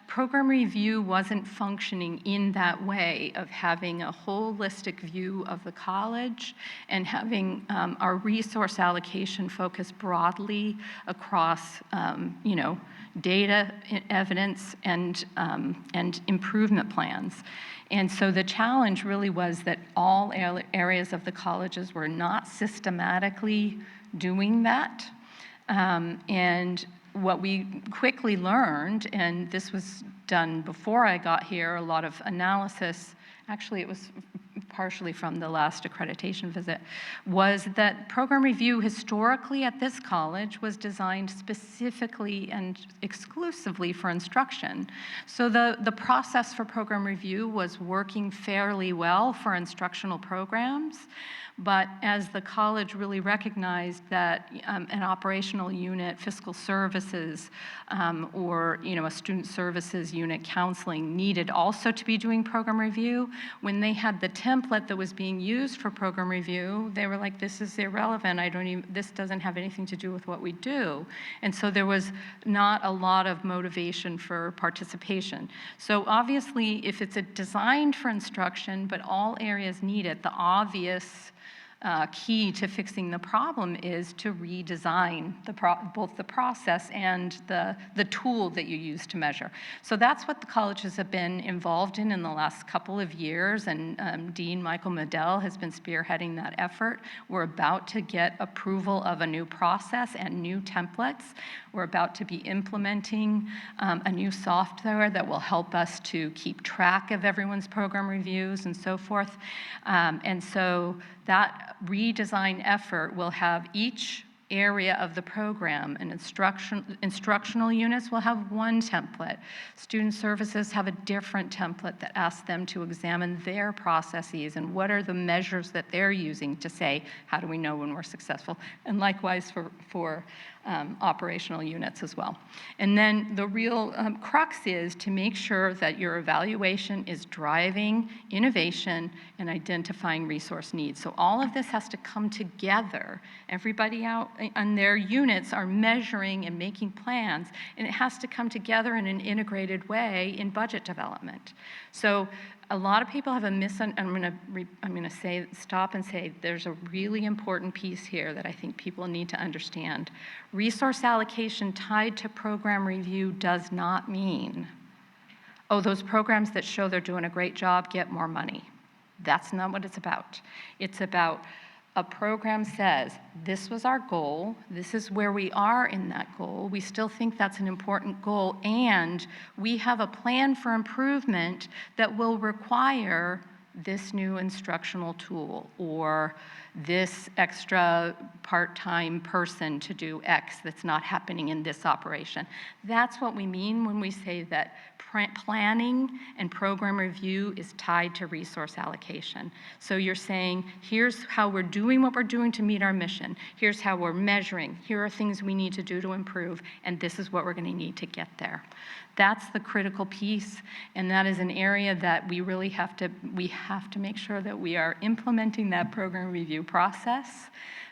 S2: program review wasn't functioning in that way of having a holistic view of the college and having our resource allocation focus broadly across, data, evidence, and improvement plans. And so the challenge really was that all areas of the colleges were not systematically doing that. And what we quickly learned, and this was done before I got here, a lot of analysis, actually it was partially from the last accreditation visit, was that program review historically at this college was designed specifically and exclusively for instruction. So the process for program review was working fairly well for instructional programs. But as the college really recognized that an operational unit, fiscal services, or a student services unit, counseling, needed also to be doing program review, when they had the template that was being used for program review, they were like, this is irrelevant. This doesn't have anything to do with what we do. And so there was not a lot of motivation for participation. So obviously, if it's designed for instruction, but all areas need it, the obvious key to fixing the problem is to redesign both the process and the tool that you use to measure. So that's what the colleges have been involved in the last couple of years, and Dean Michael Medell has been spearheading that effort. We're about to get approval of a new process and new templates. We're about to be implementing a new software that will help us to keep track of everyone's program reviews and so forth. And so that redesign effort will have each area of the program, and instructional units will have one template. Student services have a different template that asks them to examine their processes and what are the measures that they're using to say, how do we know when we're successful? And likewise for operational units as well. And then the real crux is to make sure that your evaluation is driving innovation and identifying resource needs. So all of this has to come together. Everybody out on their units are measuring and making plans, and it has to come together in an integrated way in budget development. So a lot of people have I'm going to stop and say there's a really important piece here that I think people need to understand. Resource allocation tied to program review does not mean, oh, those programs that show they're doing a great job get more money. That's not what it's about. It's about a program says, this was our goal, this is where we are in that goal, we still think that's an important goal, and we have a plan for improvement that will require this new instructional tool or this extra part-time person to do X that's not happening in this operation. That's what we mean when we say that planning and program review is tied to resource allocation. So you're saying, here's how we're doing what we're doing to meet our mission. Here's how we're measuring. Here are things we need to do to improve, and this is what we're going to need to get there. That's the critical piece, and that is an area that we really have to make sure that we are implementing that program review process,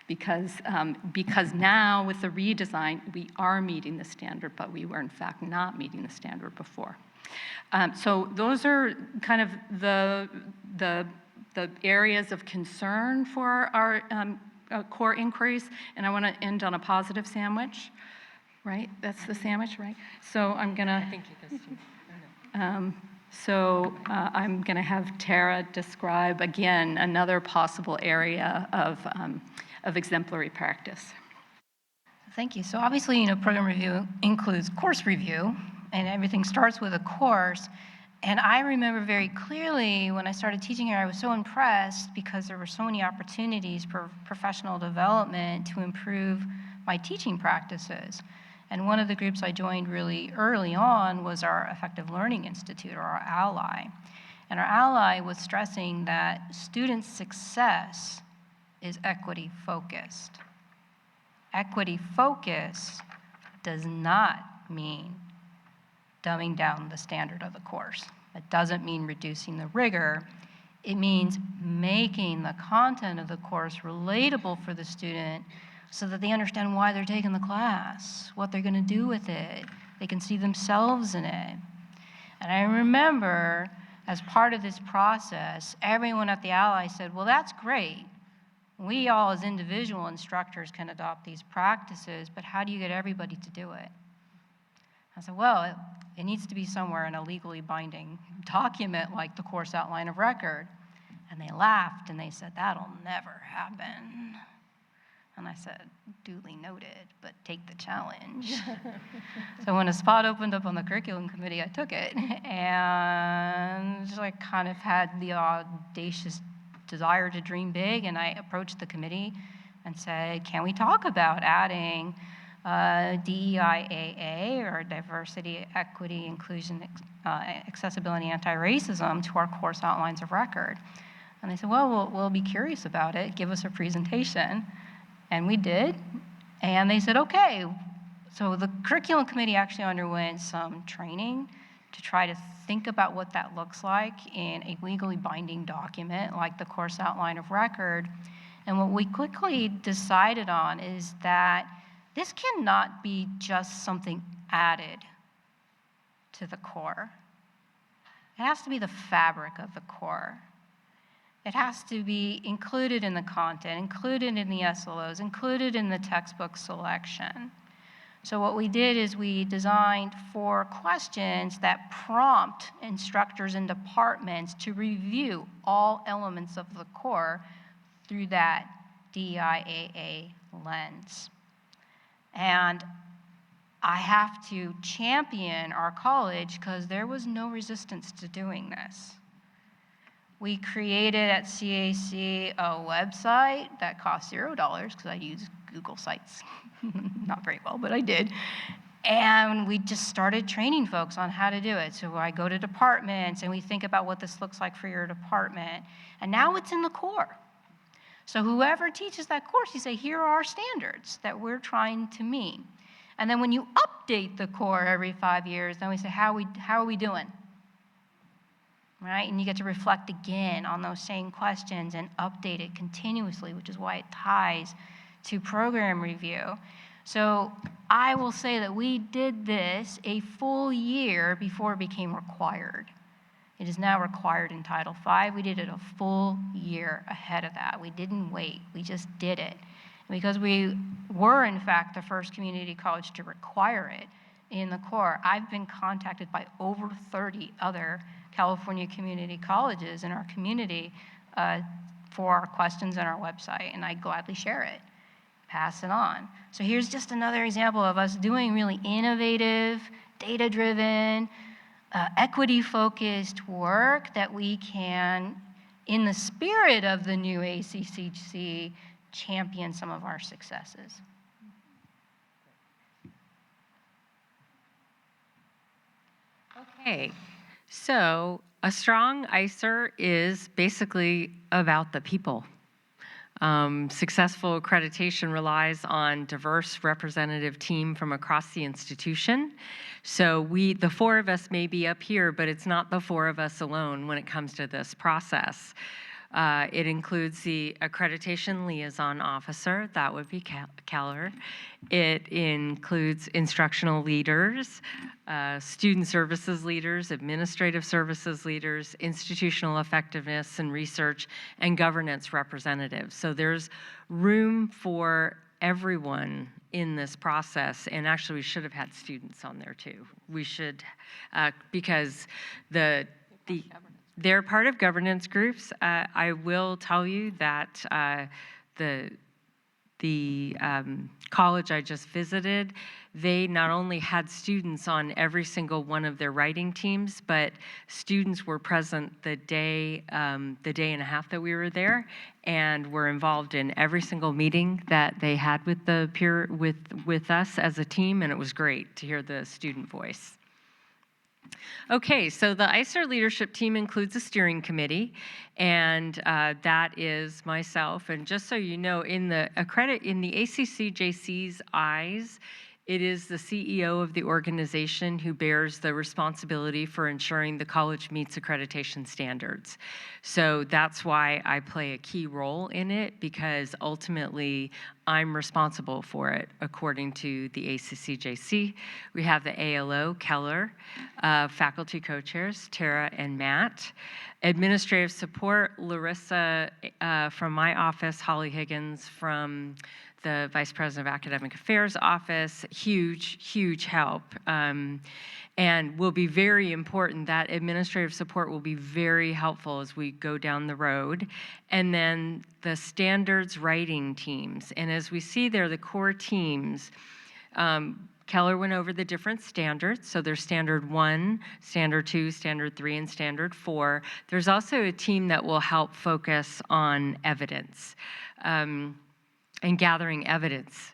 S2: because now with the redesign, we are meeting the standard, but we were in fact not meeting the standard before. So those are kind of the areas of concern for our core inquiries, and I want to end on a positive sandwich, right? That's the sandwich, right? So I'm gonna.
S1: I think it is too.
S2: I'm going to have Tara describe again another possible area of exemplary practice.
S3: Thank you. So obviously, program review includes course review, and everything starts with a course. And I remember very clearly when I started teaching here, I was so impressed because there were so many opportunities for professional development to improve my teaching practices. And one of the groups I joined really early on was our Effective Learning Institute, or our ally. And our ally was stressing that student success is equity focused. Equity focus does not mean dumbing down the standard of the course. It doesn't mean reducing the rigor. It means making the content of the course relatable for the student so that they understand why they're taking the class, what they're going to do with it. They can see themselves in it. And I remember, as part of this process, everyone at the Ally said, well, that's great. We all as individual instructors can adopt these practices, but how do you get everybody to do it? I said, well, it needs to be somewhere in a legally binding document like the course outline of record. And they laughed and they said, that'll never happen. And I said, duly noted, but take the challenge. So when a spot opened up on the curriculum committee, I took it and I kind of had the audacious desire to dream big, and I approached the committee and said, can we talk about adding DEIAA, or diversity, equity, inclusion, accessibility, anti-racism, to our course outlines of record? And they said, well, we'll be curious about it. Give us a presentation. And we did. And they said, okay. So the curriculum committee actually underwent some training to try to think about what that looks like in a legally binding document like the course outline of record. And what we quickly decided on is that this cannot be just something added to the core. It has to be the fabric of the core. It has to be included in the content, included in the SLOs, included in the textbook selection. So what we did is we designed 4 questions that prompt instructors and departments to review all elements of the core through that DEIAA lens. And I have to champion our college because there was no resistance to doing this. We created at CAC a website that cost $0 because I use Google Sites. Not very well, but I did. And we just started training folks on how to do it. So I go to departments and we think about what this looks like for your department. And now it's in the core. So whoever teaches that course, you say, here are our standards that we're trying to meet. And then when you update the core every 5 years, then we say, how are we doing? Right? And you get to reflect again on those same questions and update it continuously, which is why it ties to program review. So I will say that we did this a full year before it became required. It is now required in Title V. We did it a full year ahead of that. We didn't wait. We just did it. And because we were, in fact, the first community college to require it in the core, I've been contacted by over 30 other California community colleges in our community for our questions on our website, and I gladly share it, pass it on. So here's just another example of us doing really innovative, data-driven, equity-focused work that we can, in the spirit of the new ACCC, champion some of our successes.
S1: Okay, so a strong ICER is basically about the people. Successful accreditation relies on diverse representative team from across the institution. So the 4 of us may be up here, but it's not the 4 of us alone when it comes to this process. It includes the accreditation liaison officer, that would be Keller. It includes instructional leaders, student services leaders, administrative services leaders, institutional effectiveness and research, and governance representatives. So there's room for everyone in this process, and actually we should have had students on there too. We should, because they're part of governance groups. I will tell you that the college I just visited, they not only had students on every single one of their writing teams, but students were present the day and a half that we were there, and were involved in every single meeting that they had with the with us as a team, and it was great to hear the student voice. Okay, so the ICER leadership team includes a steering committee, and that is myself. And just so you know, in the ACCJC's eyes, It is the CEO of the organization who bears the responsibility for ensuring the college meets accreditation standards. So that's why I play a key role in it, because ultimately I'm responsible for it according to the ACCJC. We have the ALO, Keller, faculty co-chairs, Tara and Matt. Administrative support, Larissa from my office, Holly Higgins from the Vice President of Academic Affairs office, huge help. And will be very important. That administrative support will be very helpful as we go down the road. And then the standards writing teams. And as we see there, the core teams, Keller went over the different standards. So there's standard 1, standard 2, standard 3, and standard 4. There's also a team that will help focus on evidence. And gathering evidence.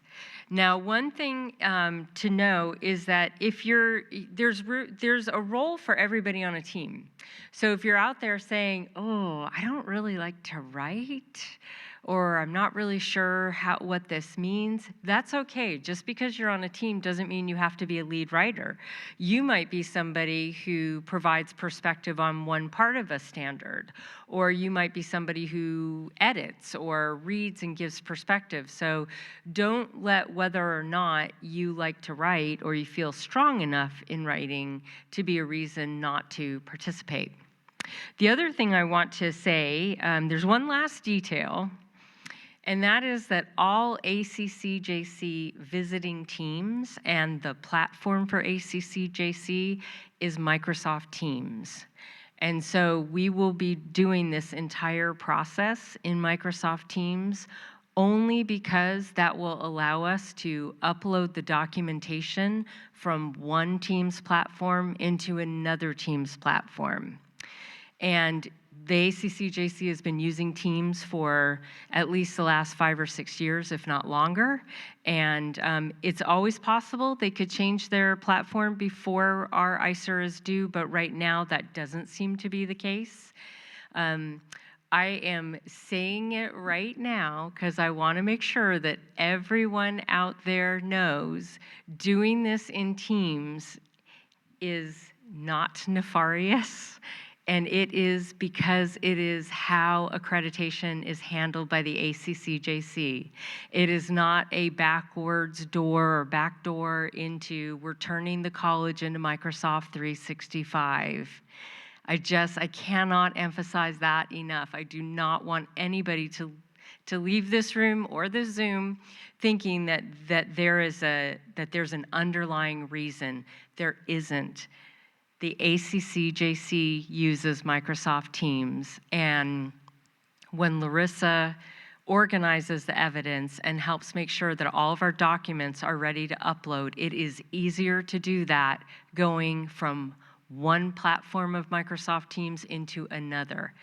S1: Now, one thing to know is that if there's a role for everybody on a team. So if you're out there saying, oh, I don't really like to write, or I'm not really sure what this means, that's okay. Just because you're on a team doesn't mean you have to be a lead writer. You might be somebody who provides perspective on one part of a standard, or you might be somebody who edits or reads and gives perspective. So don't let whether or not you like to write or you feel strong enough in writing to be a reason not to participate. The other thing I want to say, there's one last detail, and that is that all ACCJC visiting teams and the platform for ACCJC is Microsoft Teams. And so we will be doing this entire process in Microsoft Teams only because that will allow us to upload the documentation from one Teams platform into another Teams platform. And the ACCJC has been using Teams for at least the last 5 or 6 years, if not longer. And it's always possible they could change their platform before our ICER is due, but right now that doesn't seem to be the case. I am saying it right now because I want to make sure that everyone out there knows doing this in Teams is not nefarious. And it is because it is how accreditation is handled by the ACCJC. It is not a backwards door or back door into, we're turning the college into Microsoft 365. I cannot emphasize that enough. I do not want anybody to leave this room or the Zoom thinking that there's an underlying reason. There isn't. The ACCJC uses Microsoft Teams, and when Larissa organizes the evidence and helps make sure that all of our documents are ready to upload, it is easier to do that going from one platform of Microsoft Teams into another.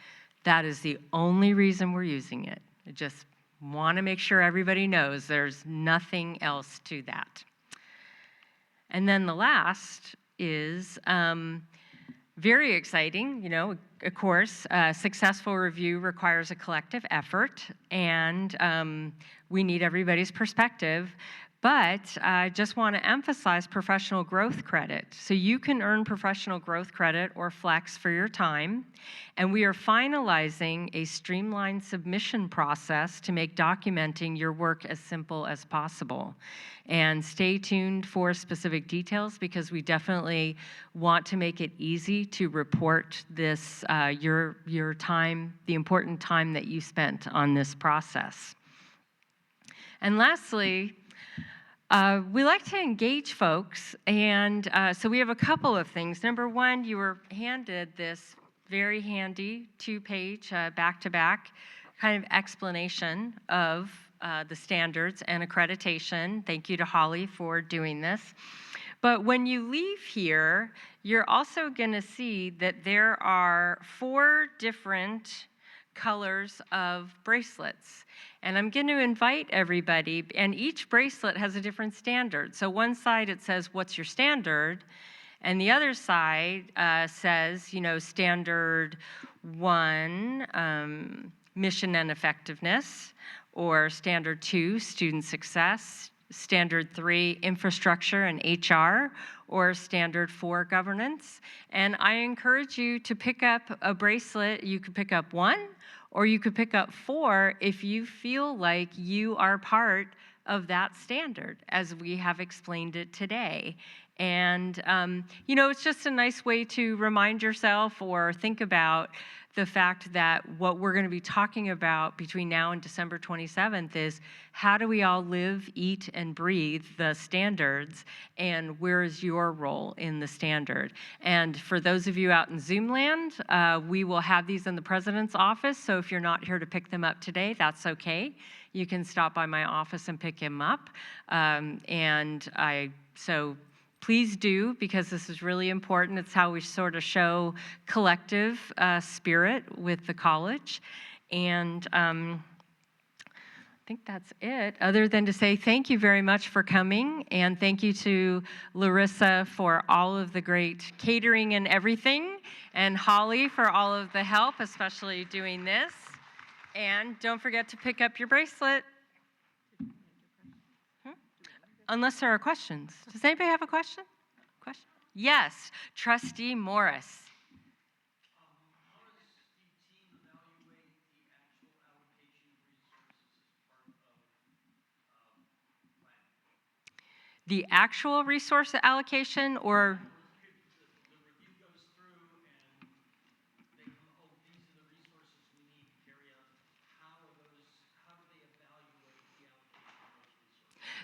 S1: That is the only reason we're using it. I just want to make sure everybody knows there's nothing else to that. And then the last is very exciting. You know, of course, successful review requires a collective effort, and we need everybody's perspective. But I just want to emphasize professional growth credit. So you can earn professional growth credit or flex for your time. And we are finalizing a streamlined submission process to make documenting your work as simple as possible. And stay tuned for specific details because we definitely want to make it easy to report this, your time, the important time that you spent on this process. And lastly, we like to engage folks, and so we have a couple of things. Number one, you were handed this very handy 2-page, back-to-back kind of explanation of the standards and accreditation. Thank you to Holly for doing this. But when you leave here, you're also going to see that there are 4 different colors of bracelets. And I'm going to invite everybody, and each bracelet has a different standard. So one side it says, what's your standard? And the other side says, you know, standard 1, mission and effectiveness, or standard 2, student success, Standard 3, Infrastructure and HR, or Standard 4, Governance. And I encourage you to pick up a bracelet. You could pick up 1, or you could pick up 4 if you feel like you are part of that standard, as we have explained it today. And, it's just a nice way to remind yourself or think about the fact that what we're going to be talking about between now and December 27th is how do we all live, eat, and breathe the standards, and where is your role in the standard? And for those of you out in Zoom land, we will have these in the president's office, so if you're not here to pick them up today, that's okay. You can stop by my office and pick him up. So please do, because this is really important. It's how we sort of show collective spirit with the college. And I think that's it, other than to say thank you very much for coming, and thank you to Larissa for all of the great catering and everything, and Holly for all of the help, especially doing this. And don't forget to pick up your bracelet. Unless there are questions. Does anybody have a question? Question? Yes, Trustee Morris. The actual resource allocation, or?
S4: The review goes through and they come, oh, these are the resources we need to carry out. How do they evaluate the allocation of those resources?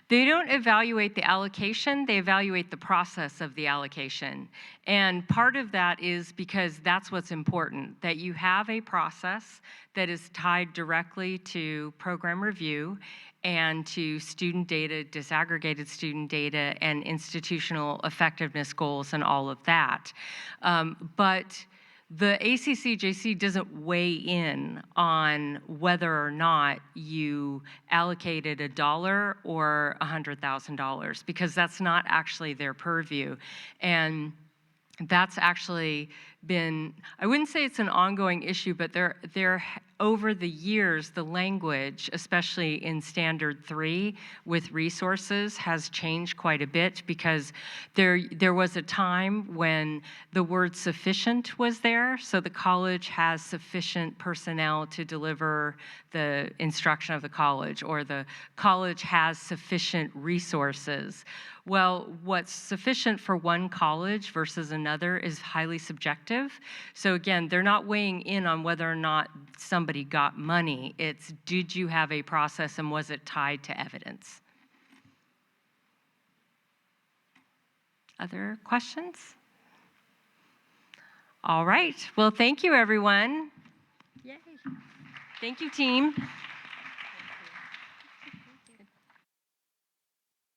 S1: They don't evaluate the allocation, they evaluate the process of the allocation. And part of that is because that's what's important, that you have a process that is tied directly to program review and to student data, disaggregated student data, and institutional effectiveness goals and all of that. But the ACCJC doesn't weigh in on whether or not you allocated $1 or $100,000, because that's not actually their purview. And that's actually been, I wouldn't say it's an ongoing issue, but over the years, the language, especially in Standard 3 with resources, has changed quite a bit, because there was a time when the word sufficient was there, so the college has sufficient personnel to deliver the instruction of the college, or the college has sufficient resources. Well, what's sufficient for one college versus another is highly subjective. So again, they're not weighing in on whether or not somebody got money. It's, did you have a process and was it tied to evidence? Other questions? All right. Well, thank you, everyone. Yay. Thank you, team.